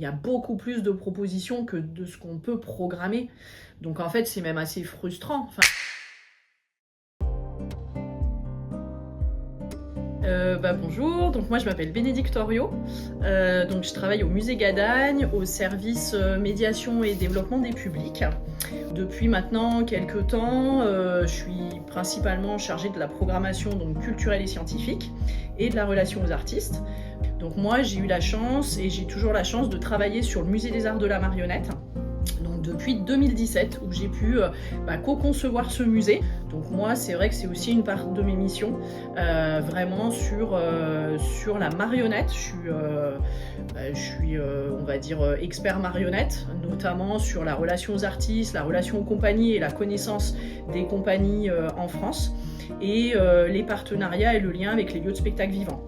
il y a beaucoup plus de propositions que de ce qu'on peut programmer. Donc en fait, c'est même assez frustrant. Bonjour, donc moi je m'appelle Bénédicte Oriot, donc je travaille au musée Gadagne, au service médiation et développement des publics. Depuis maintenant quelques temps, je suis principalement chargée de la programmation donc, culturelle et scientifique et de la relation aux artistes. Donc moi j'ai eu la chance et j'ai toujours la chance de travailler sur le musée des arts de la marionnette. Donc depuis 2017 où j'ai pu co-concevoir ce musée. Donc moi c'est vrai que c'est aussi une part de mes missions, vraiment sur la marionnette. Je suis on va dire expert marionnette, notamment sur la relation aux artistes, la relation aux compagnies et la connaissance des compagnies en France et les partenariats et le lien avec les lieux de spectacle vivants.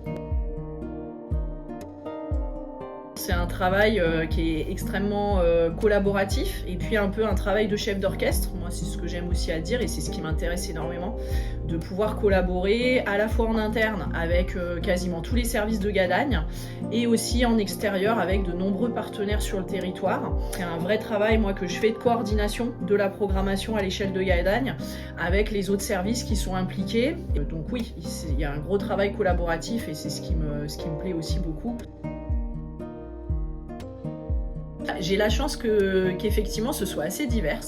C'est un travail qui est extrêmement collaboratif et puis un peu un travail de chef d'orchestre. Moi, c'est ce que j'aime aussi à dire et c'est ce qui m'intéresse énormément, de pouvoir collaborer à la fois en interne avec quasiment tous les services de Gadagne et aussi en extérieur avec de nombreux partenaires sur le territoire. C'est un vrai travail moi que je fais de coordination de la programmation à l'échelle de Gadagne avec les autres services qui sont impliqués. Donc oui, il y a un gros travail collaboratif et c'est ce qui me plaît aussi beaucoup. J'ai la chance qu'effectivement ce soit assez divers.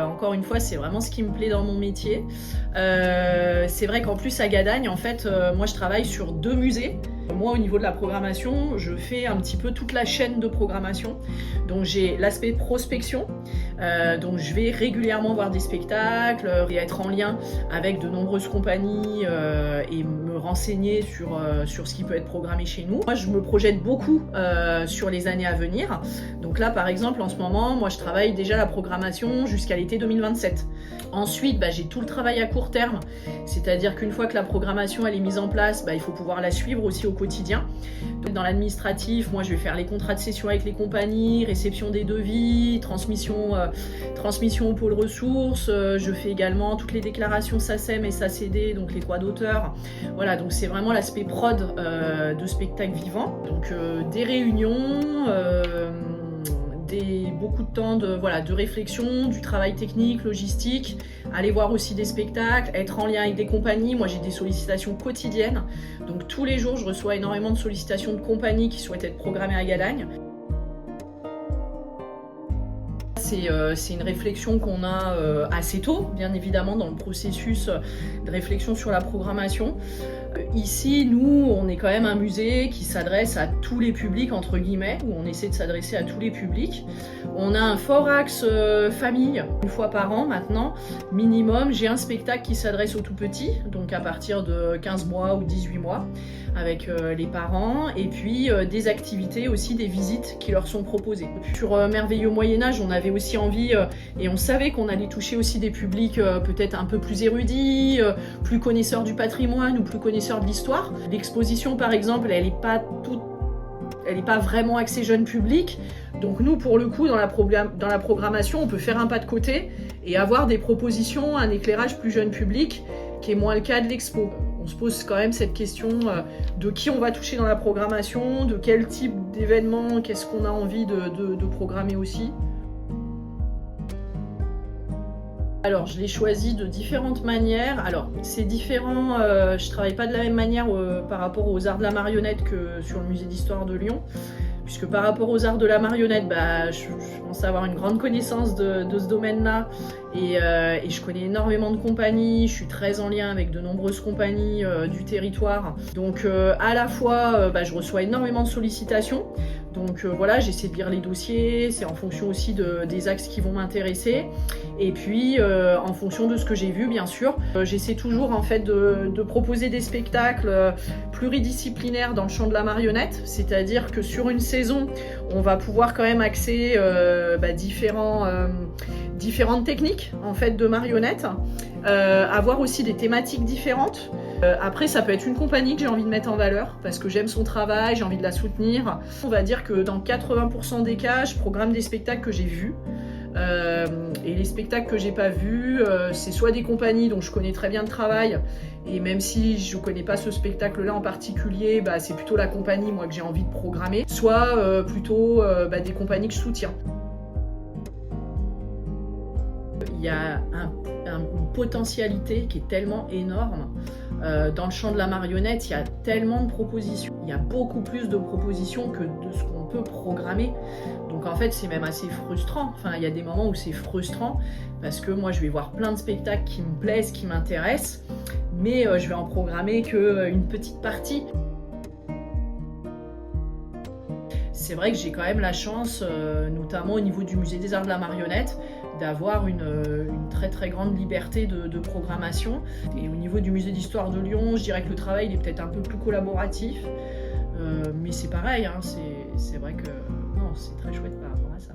Encore une fois, c'est vraiment ce qui me plaît dans mon métier. C'est vrai qu'en plus à Gadagne, en fait, moi je travaille sur 2 musées. Moi, au niveau de la programmation, je fais un petit peu toute la chaîne de programmation. Donc j'ai l'aspect prospection. Donc je vais régulièrement voir des spectacles et être en lien avec de nombreuses compagnies et me renseigner sur ce qui peut être programmé chez nous. Moi, je me projette beaucoup sur les années à venir. Donc là, par exemple, en ce moment, moi, je travaille déjà la programmation jusqu'à l'été 2027. Ensuite, j'ai tout le travail à court terme, c'est-à-dire qu'une fois que la programmation elle est mise en place, il faut pouvoir la suivre aussi au quotidien. Donc, dans l'administratif, moi, je vais faire les contrats de cession avec les compagnies, réception des devis, transmission au pôle ressources. Je fais également toutes les déclarations SACEM et SACD, donc les droits d'auteur. Voilà, donc c'est vraiment l'aspect prod de spectacle vivant. Donc des réunions, beaucoup de temps de réflexion, du travail technique, logistique, aller voir aussi des spectacles, être en lien avec des compagnies. Moi j'ai des sollicitations quotidiennes, donc tous les jours je reçois énormément de sollicitations de compagnies qui souhaitent être programmées à Gadagne. C'est une réflexion qu'on a assez tôt, bien évidemment, dans le processus de réflexion sur la programmation. Ici, nous, on est quand même un musée qui s'adresse à tous les publics, entre guillemets, où on essaie de s'adresser à tous les publics. On a un fort axe famille, une fois par an maintenant, minimum. J'ai un spectacle qui s'adresse aux tout petits, donc à partir de 15 mois ou 18 mois, avec les parents, et puis des activités aussi, des visites qui leur sont proposées. Sur Merveilleux Moyen-Âge, on avait aussi envie, et on savait qu'on allait toucher aussi des publics peut-être un peu plus érudits, plus connaisseurs du patrimoine ou plus connaisseurs de l'histoire. L'exposition, par exemple, elle n'est pas vraiment axée jeune public. Donc nous, pour le coup, dans la programmation, on peut faire un pas de côté et avoir des propositions, un éclairage plus jeune public, qui est moins le cas de l'expo. On se pose quand même cette question de qui on va toucher dans la programmation, de quel type d'événement, qu'est-ce qu'on a envie de programmer aussi. Alors, je l'ai choisi de différentes manières. Alors, c'est différent, je travaille pas de la même manière par rapport aux arts de la marionnette que sur le musée d'histoire de Lyon. Puisque par rapport aux arts de la marionnette, je pense avoir une grande connaissance de ce domaine-là et je connais énormément de compagnies, je suis très en lien avec de nombreuses compagnies du territoire. Donc à la fois, je reçois énormément de sollicitations, donc voilà, j'essaie de lire les dossiers, c'est en fonction aussi des axes qui vont m'intéresser et puis en fonction de ce que j'ai vu bien sûr. J'essaie toujours en fait de proposer des spectacles pluridisciplinaires dans le champ de la marionnette, c'est-à-dire que sur une saison, on va pouvoir quand même axer différentes techniques en fait de marionnettes, avoir aussi des thématiques différentes. Après, ça peut être une compagnie que j'ai envie de mettre en valeur parce que j'aime son travail, j'ai envie de la soutenir. On va dire que dans 80% des cas, je programme des spectacles que j'ai vus. Et les spectacles que j'ai pas vus, c'est soit des compagnies dont je connais très bien le travail, et même si je connais pas ce spectacle-là en particulier, c'est plutôt la compagnie moi que j'ai envie de programmer, soit plutôt des compagnies que je soutiens. Il y a une potentialité qui est tellement énorme. Dans le champ de la marionnette, il y a tellement de propositions. Il y a beaucoup plus de propositions que de ce qu'on peut programmer. Donc en fait, c'est même assez frustrant. Enfin, il y a des moments où c'est frustrant parce que moi, je vais voir plein de spectacles qui me plaisent, qui m'intéressent, mais je vais en programmer qu'une petite partie. C'est vrai que j'ai quand même la chance, notamment au niveau du Musée des Arts de la Marionnette, d'avoir une très très grande liberté de programmation. Et au niveau du Musée d'Histoire de Lyon, je dirais que le travail il est peut-être un peu plus collaboratif, mais c'est pareil, hein, c'est vrai que non, c'est très chouette par rapport à ça.